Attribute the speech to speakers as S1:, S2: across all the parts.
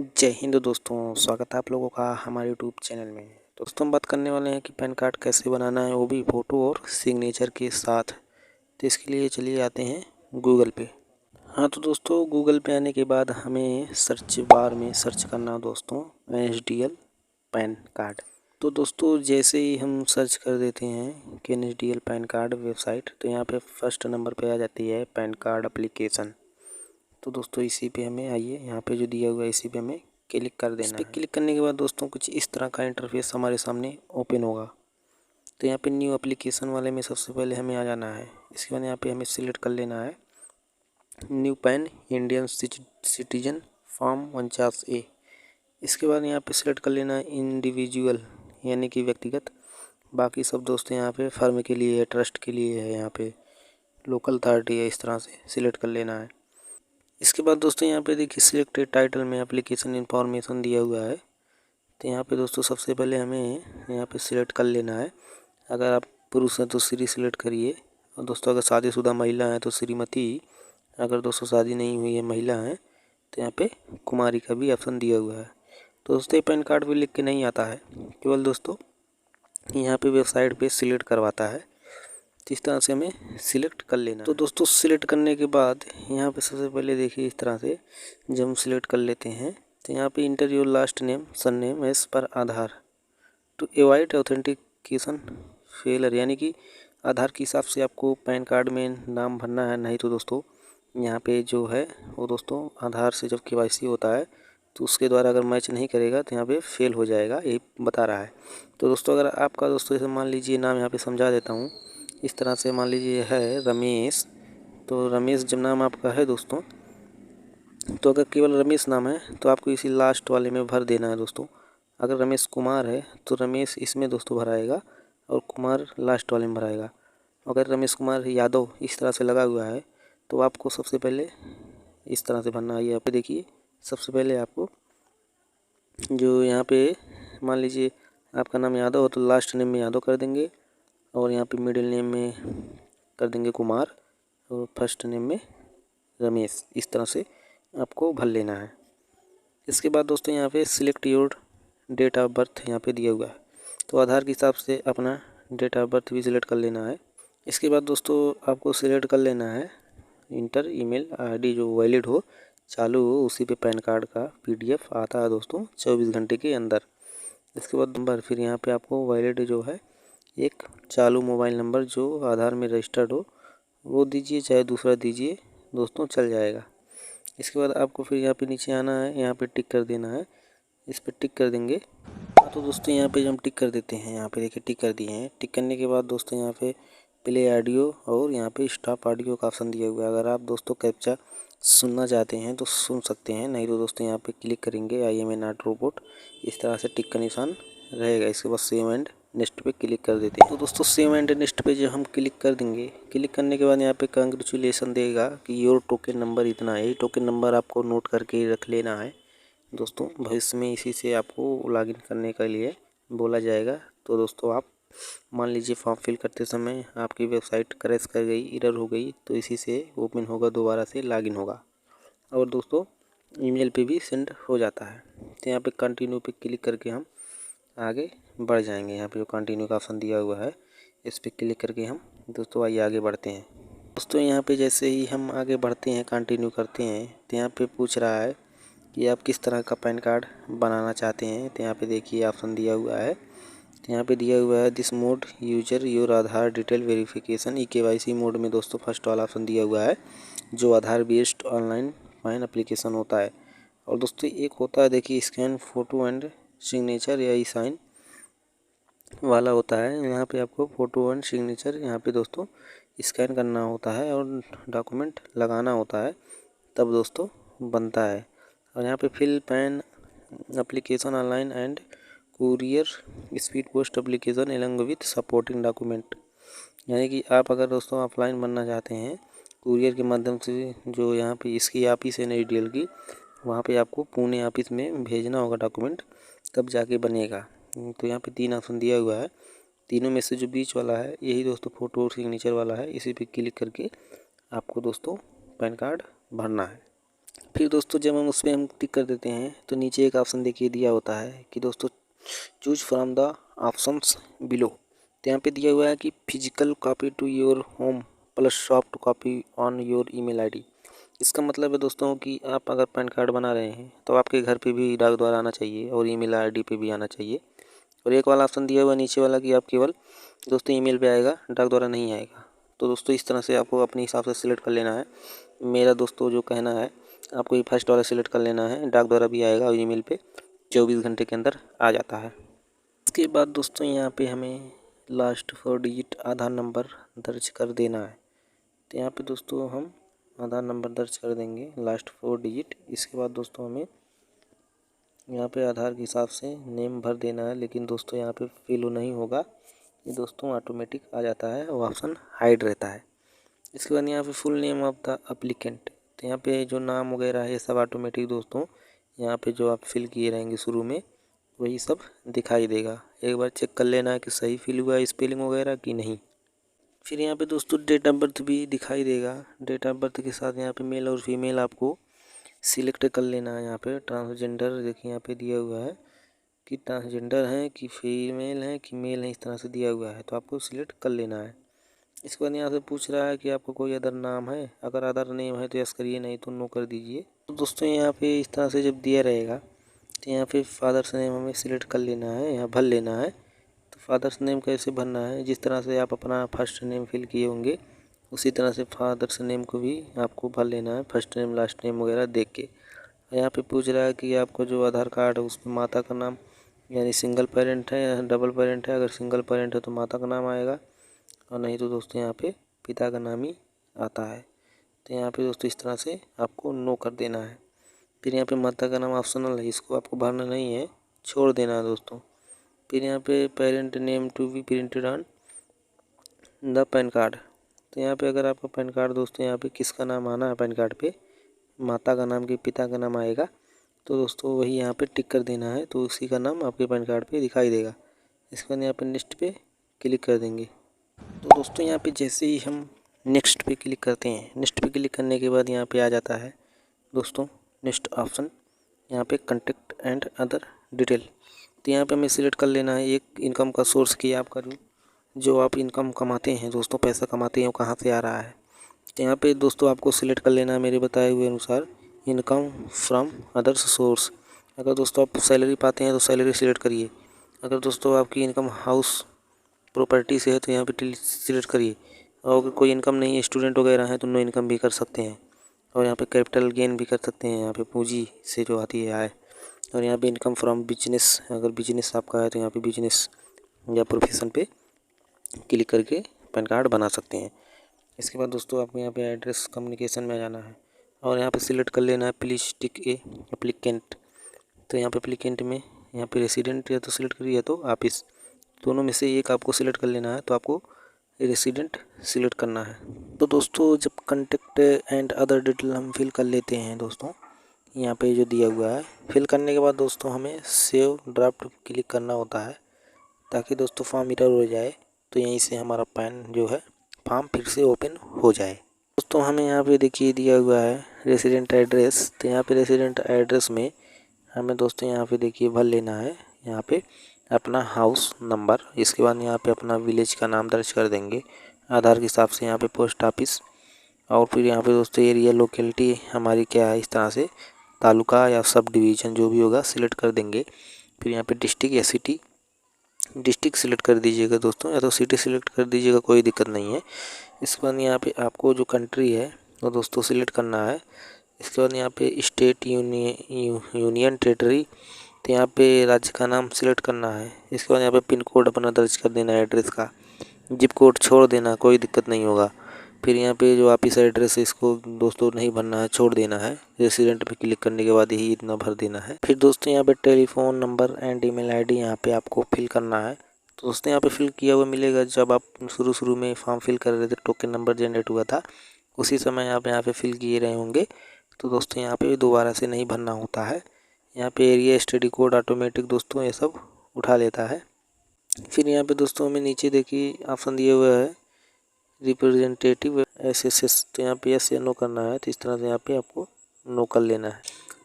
S1: जय हिंद दोस्तों, स्वागत है आप लोगों का हमारे यूट्यूब चैनल में। दोस्तों हम बात करने वाले हैं कि पैन कार्ड कैसे बनाना है, वो भी फ़ोटो और सिग्नेचर के साथ। तो इसके लिए चलिए आते हैं गूगल पे। हाँ तो दोस्तों गूगल पे आने के बाद हमें सर्च बार में सर्च करना है दोस्तों NSDL पैन कार्ड। तो दोस्तों जैसे ही हम सर्च कर देते हैं कि NSDL पैन कार्ड वेबसाइट, तो यहाँ पे फर्स्ट नंबर पे आ जाती है पैन कार्ड एप्लीकेशन। तो दोस्तों इसी पे हमें आइए, यहाँ पे जो दिया हुआ है इसी पे हमें क्लिक कर देना है। इस पे क्लिक करने के बाद दोस्तों कुछ इस तरह का इंटरफेस हमारे सामने ओपन होगा। तो यहाँ पे न्यू एप्लीकेशन वाले में सबसे पहले हमें आ जाना है। इसके बाद यहाँ पे हमें सिलेक्ट कर लेना है new pan Indian citizen form 49A। इसके बाद यहाँ पे सिलेक्ट कर लेना है इंडिविजुअल यानी कि व्यक्तिगत। बाकी सब दोस्तों यहाँ पे फर्म के लिए है, ट्रस्ट के लिए है, यहाँ पे लोकल अथॉरिटी है, इस तरह से सिलेक्ट कर लेना है। इसके बाद दोस्तों यहाँ पे देखिए सिलेक्टेड टाइटल में एप्लीकेशन इन्फॉर्मेशन दिया हुआ है। तो यहाँ पे दोस्तों सबसे पहले हमें यहाँ पे सिलेक्ट कर लेना है। अगर आप पुरुष हैं तो श्री सिलेक्ट करिए, और दोस्तों अगर शादीशुदा महिला है तो श्रीमती। अगर दोस्तों शादी नहीं हुई है, महिला है, तो यहाँ पे कुमारी का भी ऑप्शन दिया हुआ है। तो दोस्तों पैन कार्ड भी लिख के नहीं आता है, केवल दोस्तों यहाँ पे वेबसाइट पे सिलेक्ट करवाता है। तो इस तरह से हमें सिलेक्ट कर लेना। तो दोस्तों सिलेक्ट करने के बाद यहाँ पे सबसे पहले देखिए इस तरह से जब हम सिलेक्ट कर लेते हैं तो यहाँ पे enter your last name surname as per Aadhaar to avoid authentication failure, यानी कि आधार के हिसाब से आपको पैन कार्ड में नाम भरना है। नहीं तो दोस्तों यहाँ पे जो है वो दोस्तों आधार से जब KYC होता है तो उसके द्वारा अगर मैच नहीं करेगा तो यहाँ पे फेल हो जाएगा, यही बता रहा है। तो दोस्तों अगर आपका दोस्तों जैसे मान लीजिए नाम यहाँ पे समझा देता हूँ, इस तरह से मान लीजिए है रमेश। तो रमेश जब नाम आपका है दोस्तों, तो अगर केवल रमेश नाम है तो आपको इसी लास्ट वाले में भर देना है दोस्तों। अगर रमेश कुमार है तो रमेश इसमें दोस्तों भराएगा और कुमार लास्ट वाले में भराएगा। अगर रमेश कुमार यादव इस तरह से लगा हुआ है तो आपको सबसे पहले इस तरह से भरना है। यहाँ पे देखिए सबसे पहले आपको जो यहाँ पे मान लीजिए आपका नाम यादव हो तो लास्ट नेम में यादव कर देंगे, और यहाँ पे मिडिल नेम में कर देंगे कुमार, और फर्स्ट नेम में रमेश। इस तरह से आपको भर लेना है। इसके बाद दोस्तों यहाँ पे select your date of birth यहाँ पे दिया हुआ है, तो आधार के हिसाब से अपना डेट ऑफ बर्थ भी सिलेक्ट कर लेना है। इसके बाद दोस्तों आपको सिलेक्ट कर लेना है इंटर ईमेल ID जो वैलिड हो, चालू हो, उसी पे पैन कार्ड का PDF आता है दोस्तों 24 घंटे के अंदर। इसके बाद नंबर फिर यहाँ पे आपको वैलिड जो है एक चालू मोबाइल नंबर जो आधार में रजिस्टर्ड हो वो दीजिए, चाहे दूसरा दीजिए दोस्तों, चल जाएगा। इसके बाद आपको फिर यहाँ पे नीचे आना है, यहाँ पे टिक कर देना है, इस पर टिक कर देंगे। तो दोस्तों यहाँ पे हम टिक कर देते हैं, यहाँ पे देखिए टिक कर दिए हैं। टिक करने के बाद दोस्तों यहाँ पे प्ले ऑडियो और यहाँ पे स्टॉप ऑडियो का ऑप्शन दिया हुआ है। अगर आप दोस्तों कैप्चा सुनना चाहते हैं तो सुन सकते हैं, नहीं तो दोस्तों यहाँ पे क्लिक करेंगे I am a not robot, इस तरह से टिक का निशान रहेगा। इसके बाद सेव एंड नेक्स्ट पे क्लिक कर देते हैं। तो दोस्तों सेव एंड नेक्स्ट पे जब हम क्लिक कर देंगे, क्लिक करने के बाद यहाँ पे कंग्रेचुलेसन देगा कि योर टोकन नंबर इतना है। ये टोकन नंबर आपको नोट करके रख लेना है दोस्तों, भविष्य में इसी से आपको लॉगिन करने के लिए बोला जाएगा। तो दोस्तों आप मान लीजिए फॉर्म फिल करते समय आपकी वेबसाइट क्रैश कर गई, एरर हो गई, तो इसी से ओपन होगा, दोबारा से लॉगिन होगा, और दोस्तों ईमेल पे भी सेंड हो जाता है। तो यहाँ पे कंटिन्यू पे क्लिक करके हम आगे बढ़ जाएंगे। यहाँ पे जो कंटिन्यू का ऑप्शन दिया हुआ है इस पर क्लिक करके हम दोस्तों आइए आगे बढ़ते हैं। दोस्तों यहाँ पे जैसे ही हम आगे बढ़ते हैं, कंटिन्यू करते हैं, तो यहाँ पे पूछ रहा है कि आप किस तरह का पैन कार्ड बनाना चाहते हैं। तो यहाँ पे देखिए ऑप्शन दिया हुआ है, तो यहाँ पे दिया हुआ है this mode user your Aadhaar detail verification. KYC mode में दोस्तों फर्स्ट वाला ऑप्शन दिया हुआ है जो आधार बेस्ड ऑनलाइन पैन एप्लीकेशन होता है। और दोस्तों एक होता है देखिए स्कैन फोटो एंड सिग्नेचर या E-साइन वाला होता है। यहाँ पे आपको फ़ोटो एंड सिग्नेचर यहाँ पे दोस्तों स्कैन करना होता है और डॉक्यूमेंट लगाना होता है, तब दोस्तों बनता है। और यहाँ पे fill PAN application online and courier speed post application along with supporting document, यानी कि आप अगर दोस्तों ऑफलाइन बनना चाहते हैं कुरियर के माध्यम से, जो यहाँ पे इसकी ऑफिस है NSDL की, वहाँ पे आपको पुणे ऑफिस में भेजना होगा डॉक्यूमेंट, तब जाके बनेगा। तो यहाँ पे 3 ऑप्शन दिया हुआ है, तीनों में से जो बीच वाला है यही दोस्तों फ़ोटो और सिग्नेचर वाला है। इसी पे क्लिक करके आपको दोस्तों पैन कार्ड भरना है। फिर दोस्तों जब हम उस पर हम टिक कर देते हैं तो नीचे एक ऑप्शन देखिए दिया होता है कि दोस्तों choose from the options below. तो यहाँ पे दिया हुआ है कि physical copy to your home plus soft copy on your email ID. इसका मतलब है दोस्तों कि आप अगर पैन कार्ड बना रहे हैं तो आपके घर पे भी डाक द्वारा आना चाहिए और ईमेल आईडी पे भी आना चाहिए। और एक वाला ऑप्शन दिया हुआ है नीचे वाला कि आप केवल दोस्तों ईमेल पे आएगा, डाक द्वारा नहीं आएगा। तो दोस्तों इस तरह से आपको अपने हिसाब से सिलेक्ट कर लेना है। मेरा दोस्तों जो कहना है आपको ये फर्स्ट वाला सिलेक्ट कर लेना है, डाक द्वारा भी आएगा और ईमेल पे 24 घंटे के अंदर आ जाता है। इसके बाद दोस्तों यहाँ पे हमें लास्ट 4 डिजिट आधार नंबर दर्ज कर देना है। तो यहाँ पे दोस्तों हम आधार नंबर दर्ज कर देंगे लास्ट 4 डिजिट। इसके बाद दोस्तों हमें यहाँ पे आधार के हिसाब से नेम भर देना है, लेकिन दोस्तों यहाँ पे फिल नहीं होगा, ये दोस्तों ऑटोमेटिक आ जाता है, वो ऑप्शन हाइड रहता है। इसके बाद यहाँ पे full name of the applicant, तो यहाँ पे जो नाम वगैरह है ये सब ऑटोमेटिक दोस्तों यहाँ पे जो आप फिल किए रहेंगे शुरू में वही सब दिखाई देगा। एक बार चेक कर लेना है कि सही फिल हुआ है स्पेलिंग वगैरह कि नहीं। फिर यहाँ पे दोस्तों डेट ऑफ बर्थ भी दिखाई देगा। डेट ऑफ बर्थ के साथ यहाँ पे मेल और फीमेल आपको सिलेक्ट कर लेना है। यहाँ पे ट्रांसजेंडर देखिए यहाँ पे दिया हुआ है कि ट्रांसजेंडर है कि फीमेल है कि मेल है, इस तरह से दिया हुआ है, तो आपको सिलेक्ट कर लेना है। इसके बाद यहाँ से पूछ रहा है कि आपको कोई अदर नाम है, अगर अदर नेम है तो यस करिए, नहीं तो नो कर दीजिए। तो दोस्तों यहाँ पे इस तरह से जब दिया रहेगा तो यहाँ पे फादर्स नेम हमें सिलेक्ट कर लेना है, यहाँ भर लेना है। तो फादर्स नेम कैसे भरना है, जिस तरह से आप अपना फर्स्ट नेम फिल किए होंगे उसी तरह से फादर्स नेम को भी आपको भर लेना है, फर्स्ट नेम लास्ट नेम वगैरह देख के। यहाँ पे पूछ रहा है कि आपको जो आधार कार्ड है उसमें माता का नाम यानी सिंगल पेरेंट है या डबल पेरेंट है। अगर सिंगल पेरेंट है तो माता का नाम आएगा और नहीं तो दोस्तों यहाँ पे पिता का नाम ही आता है। तो यहाँ पे दोस्तों इस तरह से आपको नो कर देना है। फिर यहाँ पे माता का नाम ऑप्शनल है, इसको आपको भरना नहीं है, छोड़ देना है दोस्तों। फिर यहाँ पे parent name to be printed on the PAN card, तो यहाँ पे अगर आपका पैन कार्ड दोस्तों यहाँ पे किसका नाम आना है पैन कार्ड पे, माता का नाम कि पिता का नाम आएगा, तो दोस्तों वही यहाँ पे टिक कर देना है, तो उसी का नाम आपके पैन कार्ड पे दिखाई देगा। इसके बाद यहाँ पे नेक्स्ट पे क्लिक कर देंगे। तो दोस्तों यहाँ पे जैसे ही हम नेक्स्ट पे क्लिक करते हैं, नेक्स्ट पे क्लिक करने के बाद यहाँ पे आ जाता है दोस्तों नेक्स्ट ऑप्शन, यहाँ पे कॉन्टैक्ट एंड अदर डिटेल। तो यहाँ पे हमें सिलेक्ट कर लेना है एक इनकम का सोर्स कि आपका जो आप इनकम कमाते हैं दोस्तों, पैसा कमाते हैं वो कहाँ से आ रहा है। तो यहाँ पे दोस्तों आपको सिलेक्ट कर लेना है मेरे बताए हुए अनुसार इनकम फ्रॉम अदर्स सोर्स। अगर दोस्तों आप सैलरी पाते हैं तो सैलरी सिलेक्ट करिए। अगर दोस्तों आपकी इनकम हाउस प्रॉपर्टी से है तो यहाँ पे सिलेक्ट करिए। और अगर कोई इनकम नहीं है, स्टूडेंट वगैरह हैं तो नो इनकम भी कर सकते हैं। और यहाँ पे कैपिटल गेन भी कर सकते हैं, यहाँ पे पूंजी से जो आती है आय। और यहाँ पे इनकम फ्रॉम बिजनेस, अगर बिजनेस आपका है तो यहाँ पे बिजनेस या प्रोफेशन पे क्लिक करके पैन कार्ड बना सकते हैं। इसके बाद दोस्तों आपको यहाँ पे एड्रेस कम्युनिकेशन में जाना है और यहाँ पे सिलेक्ट कर लेना है प्लीज टिक ए एप्लीकेंट। तो यहाँ पे एप्लीकेंट में यहाँ पे रेसिडेंट या तो सिलेक्ट करिए या तो ऑफिस, दोनों में से एक आपको सिलेक्ट कर लेना है। तो आपको रेसिडेंट सिलेक्ट करना है। तो दोस्तों जब कॉन्टैक्ट एंड अदर डिटेल हम फिल कर लेते हैं दोस्तों, यहाँ पे जो दिया हुआ है फिल करने के बाद दोस्तों हमें सेव ड्राफ्ट क्लिक करना होता है ताकि दोस्तों फॉर्म इधर हो जाए, तो यहीं से हमारा पैन जो है फॉर्म फिर से ओपन हो जाए। दोस्तों हमें यहाँ पे देखिए दिया हुआ है रेसिडेंट एड्रेस, तो यहाँ पे रेसिडेंट एड्रेस में हमें दोस्तों यहाँ पे देखिए भर लेना है यहाँ पे अपना हाउस नंबर। इसके बाद यहाँ पे अपना विलेज का नाम दर्ज कर देंगे आधार के हिसाब से, यहाँ पे पोस्ट ऑफिस। और फिर यहाँ पे दोस्तों एरिया लोकेलिटी हमारी क्या है, इस तरह से तालुका या सब डिवीज़न जो भी होगा सिलेक्ट कर देंगे। फिर यहाँ पे डिस्ट्रिक्ट या सिटी, डिस्ट्रिक्ट सिलेक्ट कर दीजिएगा दोस्तों, या तो सिटी सिलेक्ट कर दीजिएगा, कोई दिक्कत नहीं है। इसके बाद यहाँ पे आपको जो कंट्री है वो दोस्तों सिलेक्ट करना है। इसके बाद यहाँ पे स्टेट यूनियन टेरिटरी, तो यहाँ पे राज्य का नाम सिलेक्ट करना है। इसके बाद यहाँ पे पिन कोड अपना दर्ज कर देना है एड्रेस का, जिप कोड छोड़ देना, कोई दिक्कत नहीं होगा। फिर यहाँ पे जो ऑफिस एड्रेस है इसको दोस्तों नहीं भरना है, छोड़ देना है। रेसिडेंट पे क्लिक करने के बाद ही इतना भर देना है। फिर दोस्तों यहाँ पे telephone number and email ID यहाँ पे आपको फिल करना है। तो दोस्तों यहाँ पे फिल किया हुआ मिलेगा, जब आप शुरू में फॉर्म फिल कर रहे थे टोकन नंबर जनरेट हुआ था उसी समय आप यहाँ पे फिल किए रहे होंगे। तो दोस्तों यहाँ पे दोबारा से नहीं भरना होता है। यहाँ पे एरिया स्टडी कोड ऑटोमेटिक दोस्तों ये सब उठा लेता है। फिर यहाँ पे दोस्तों हमें नीचे देखिए ऑप्शन दिया हुआ है रिप्रेजेंटेटिव एसएसएस, तो यहाँ पे यस या नो करना है। तो इस तरह से यहाँ पे आपको नो कर लेना है।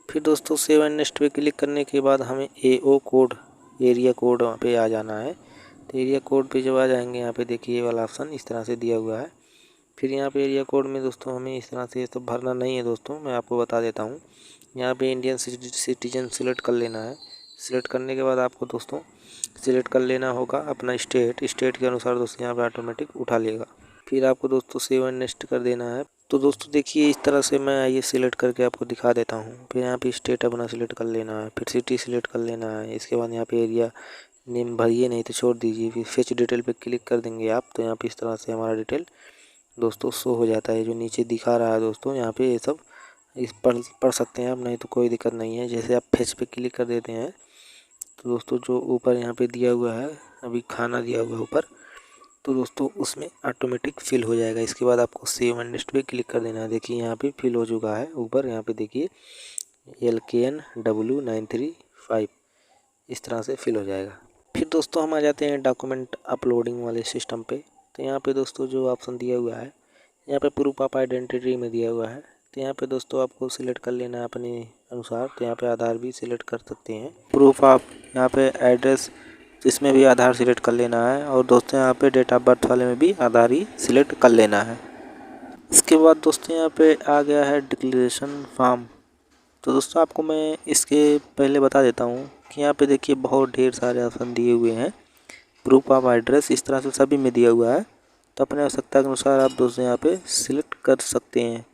S1: फिर दोस्तों सेव एंड नेक्स्ट पे क्लिक करने के बाद हमें AO कोड, एरिया कोड पे आ जाना है। तो एरिया कोड पे जब आ जाएंगे यहाँ पे देखिए ये वाला ऑप्शन इस तरह से दिया हुआ है। फिर यहाँ पे एरिया कोड में दोस्तों हमें इस तरह से ये सब भरना नहीं है दोस्तों, मैं आपको बता देता हूँ। यहाँ पे इंडियन सिटीजन सिलेक्ट कर लेना है। सिलेक्ट करने के बाद आपको दोस्तों सिलेक्ट कर लेना होगा अपना स्टेट के अनुसार दोस्तों यहाँ पे ऑटोमेटिक उठा लेगा। फिर आपको दोस्तों सेव एंड नेक्स्ट कर देना है। तो दोस्तों देखिए इस तरह से मैं ये सिलेक्ट करके आपको दिखा देता हूँ। फिर यहाँ पे स्टेट अपना सिलेक्ट कर लेना है, फिर सिटी सिलेक्ट कर लेना है। इसके बाद यहाँ पे एरिया नेम भरिए, नहीं तो छोड़ दीजिए। फिर फेच डिटेल पे क्लिक कर देंगे आप, तो यहाँ पे इस तरह से हमारा डिटेल दोस्तों शो हो जाता है। जो नीचे दिखा रहा है दोस्तों यहाँ पे ये सब इस पढ़ सकते हैं आप, नहीं तो कोई दिक्कत नहीं है। जैसे आप फेच पे क्लिक कर देते हैं तो दोस्तों जो ऊपर यहाँ पे दिया हुआ है, अभी खाना दिया हुआ है ऊपर, तो दोस्तों उसमें ऑटोमेटिक फिल हो जाएगा। इसके बाद आपको सेव एंड नेक्स्ट पे क्लिक कर देना है। देखिए यहाँ पे फिल हो चुका है ऊपर, यहाँ पे देखिए LKNW935 इस तरह से फिल हो जाएगा। फिर दोस्तों हम आ जाते हैं डॉक्यूमेंट अपलोडिंग वाले सिस्टम पे। तो यहाँ पे दोस्तों जो ऑप्शन दिया हुआ है यहाँ पे प्रूफ ऑफ आइडेंटिटी में दिया हुआ है। तो यहाँ पे दोस्तों आपको सिलेक्ट कर लेना है अपने अनुसार। तो यहाँ पे आधार भी सिलेक्ट कर सकते हैं। प्रूफ ऑफ यहाँ पे एड्रेस, इसमें भी आधार सिलेक्ट कर लेना है। और दोस्तों यहाँ पे डेट ऑफ बर्थ वाले में भी आधार ही सिलेक्ट कर लेना है। इसके बाद दोस्तों यहाँ पे आ गया है डिक्लेरेशन फॉर्म। तो दोस्तों आपको मैं इसके पहले बता देता हूँ कि यहाँ पे देखिए बहुत ढेर सारे ऑप्शन दिए हुए हैं। प्रूफ ऑफ एड्रेस इस तरह से सभी में दिया हुआ है, तो अपने आवश्यकता के अनुसार आप दोस्तों यहाँ पे सिलेक्ट कर सकते हैं।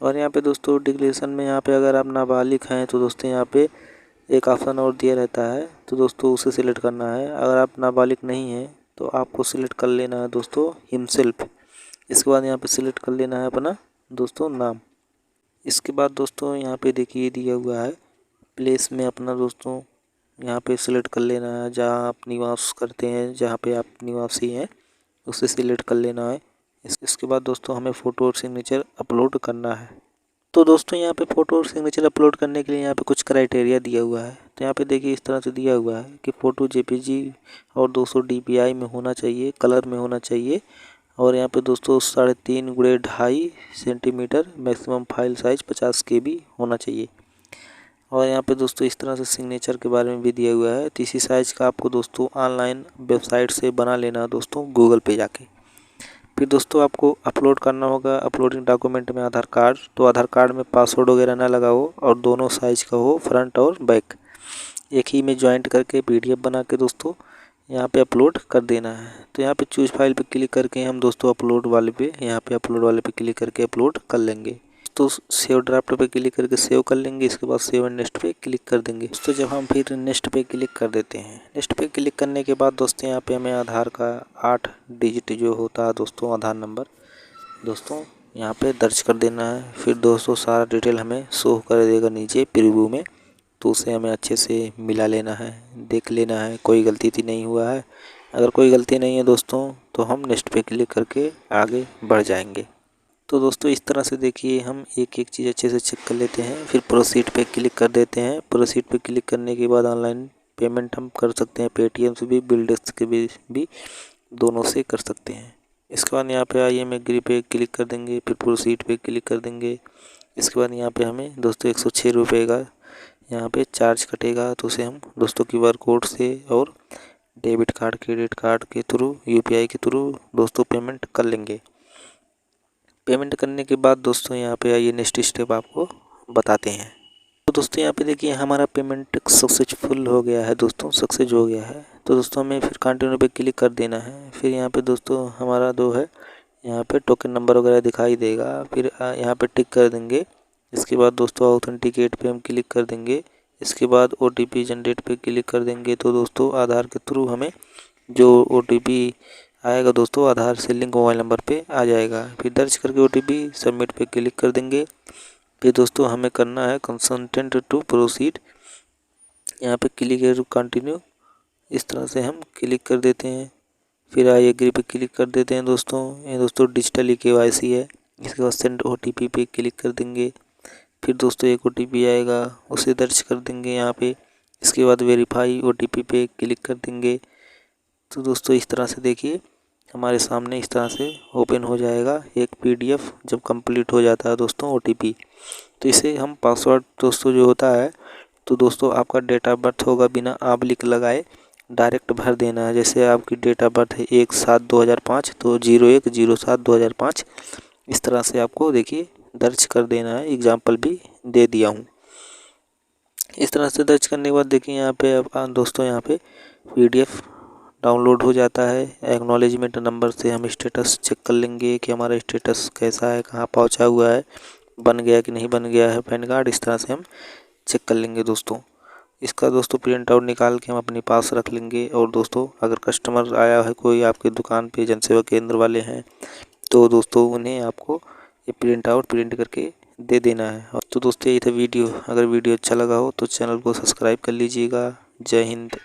S1: और यहाँ पे दोस्तों डिक्लेरेशन में यहाँ पे अगर आप नाबालिग हैं तो दोस्तों यहाँ पे एक ऑप्शन और दिया रहता है, तो दोस्तों उसे सिलेक्ट करना है। अगर आप नाबालिग नहीं हैं तो आपको सिलेक्ट कर लेना है दोस्तों हिमसेल्फ। इसके बाद यहाँ पे सिलेक्ट कर लेना है अपना दोस्तों नाम। इसके बाद दोस्तों यहाँ पे देखिए दिया हुआ है प्लेस में अपना दोस्तों यहाँ पे सिलेक्ट कर लेना है जहाँ आप निवास करते हैं, जहाँ पे आप निवासी हैं उसे सिलेक्ट कर लेना है। इसके बाद दोस्तों हमें फ़ोटो और सिग्नेचर अपलोड करना है। तो दोस्तों यहाँ पे फ़ोटो और सिग्नेचर अपलोड करने के लिए यहाँ पे कुछ क्राइटेरिया दिया हुआ है। तो यहाँ पे देखिए इस तरह से दिया हुआ है कि फ़ोटो JPG और 200 DPI में होना चाहिए, कलर में होना चाहिए। और यहाँ पे दोस्तों 3.5 centimetre maximum file size 50 KB होना चाहिए। और यहाँ पे दोस्तों इस तरह से सिग्नेचर के बारे में भी दिया हुआ है। तो इसी साइज़ का आपको दोस्तों ऑनलाइन वेबसाइट से बना लेना है दोस्तों गूगल पे जाके। फिर दोस्तों आपको अपलोड करना होगा अपलोडिंग डॉक्यूमेंट में आधार कार्ड। तो आधार कार्ड में पासवर्ड वगैरह ना लगा हो और दोनों साइज़ का हो, फ्रंट और बैक एक ही में ज्वाइंट करके PDF बना के दोस्तों यहाँ पे अपलोड कर देना है। तो यहाँ पे चूज फाइल पे क्लिक करके हम दोस्तों अपलोड वाले पे क्लिक करके अपलोड कर लेंगे। तो सेव ड्राफ्ट पे क्लिक करके सेव कर लेंगे। इसके बाद सेव एंड नेक्स्ट पे क्लिक कर देंगे। तो जब हम फिर नेक्स्ट पे क्लिक कर देते हैं, नेक्स्ट पे क्लिक करने के बाद दोस्तों यहाँ पे हमें आधार का 8 डिजिट जो होता है दोस्तों आधार नंबर दोस्तों यहाँ पे दर्ज कर देना है। फिर दोस्तों सारा डिटेल हमें शो कर देगा नीचे प्रीव्यू में, तो उसे हमें अच्छे से मिला लेना है, देख लेना है कोई गलती तो नहीं हुआ है। अगर कोई गलती नहीं है दोस्तों तो हम नेक्स्ट पे क्लिक करके आगे बढ़ जाएंगे। तो दोस्तों इस तरह से देखिए हम एक एक चीज़ अच्छे से चेक कर लेते हैं। फिर प्रोसीड पे क्लिक कर देते हैं। प्रोसीड पे क्लिक करने के बाद ऑनलाइन पेमेंट हम कर सकते हैं, पेटीएम से भी, बिल्डेक्स के भी दोनों से कर सकते हैं। इसके बाद यहाँ पे IM एग्री पे क्लिक कर देंगे। फिर प्रोसीड पे क्लिक कर देंगे। इसके बाद यहाँ पे हमें दोस्तों 106 रुपये का यहाँ पे चार्ज कटेगा, तो उसे हम दोस्तों QR कोड से और डेबिट कार्ड क्रेडिट कार्ड के थ्रू UPI के थ्रू दोस्तों पेमेंट कर लेंगे। पेमेंट करने के बाद दोस्तों यहाँ पे आइए नेक्स्ट स्टेप आपको बताते हैं। तो दोस्तों यहाँ पे देखिए हमारा पेमेंट सक्सेसफुल हो गया है दोस्तों, सक्सेस हो गया है। तो दोस्तों हमें फिर कंटिन्यू पे क्लिक कर देना है। फिर यहाँ पे दोस्तों हमारा जो है यहाँ पे टोकन नंबर वगैरह दिखाई देगा, फिर यहाँ पे टिक कर देंगे। इसके बाद दोस्तों ऑथेंटिकेट पे हम क्लिक कर देंगे। इसके बाद OTP जनरेट पे क्लिक कर देंगे। तो दोस्तों आधार के थ्रू हमें जो OTP आएगा दोस्तों आधार से लिंक मोबाइल नंबर पे आ जाएगा। फिर दर्ज करके OTP सबमिट पे क्लिक कर देंगे। फिर दोस्तों हमें करना है कंसेंटेंट टू प्रोसीड, यहाँ पे क्लिक कंटिन्यू इस तरह से हम क्लिक कर देते हैं। फिर आई एग्री पे क्लिक कर देते हैं दोस्तों। ये दोस्तों डिजिटली KYC है। इसके बाद सेंड OTP पे क्लिक कर देंगे। फिर दोस्तों एक OTP आएगा उसे दर्ज कर देंगे यहाँ पे। इसके बाद वेरीफाई OTP पे क्लिक कर देंगे। तो दोस्तों इस तरह से देखिए हमारे सामने इस तरह से ओपन हो जाएगा एक PDF जब कंप्लीट हो जाता है दोस्तों OTP। तो इसे हम पासवर्ड दोस्तों जो होता है, तो दोस्तों आपका डेट ऑफ बर्थ होगा, बिना आप लिख लगाए डायरेक्ट भर देना है। जैसे आपकी डेट ऑफ बर्थ है 1/7/2005, तो 01/07/2005 इस तरह से आपको देखिए दर्ज कर देना है। एग्जाम्पल भी दे दिया हूँ। इस तरह से दर्ज करने के बाद देखिए यहाँ पे अब दोस्तों यहाँ पे PDF डाउनलोड हो जाता है। एक्नॉलेजमेंट नंबर से हम स्टेटस चेक कर लेंगे कि हमारा स्टेटस कैसा है, कहाँ पहुँचा हुआ है, बन गया कि नहीं बन गया है पैन कार्ड। इस तरह से हम चेक कर लेंगे दोस्तों। इसका दोस्तों प्रिंट आउट निकाल के हम अपने पास रख लेंगे। और दोस्तों अगर कस्टमर आया है कोई आपके दुकान पे, जनसेवा केंद्र वाले हैं, तो दोस्तों उन्हें आपको ये प्रिंट आउट प्रिंट करके दे देना है। और तो दोस्तों यही था वीडियो। अगर वीडियो अच्छा लगा हो तो चैनल को सब्सक्राइब कर लीजिएगा। जय हिंद।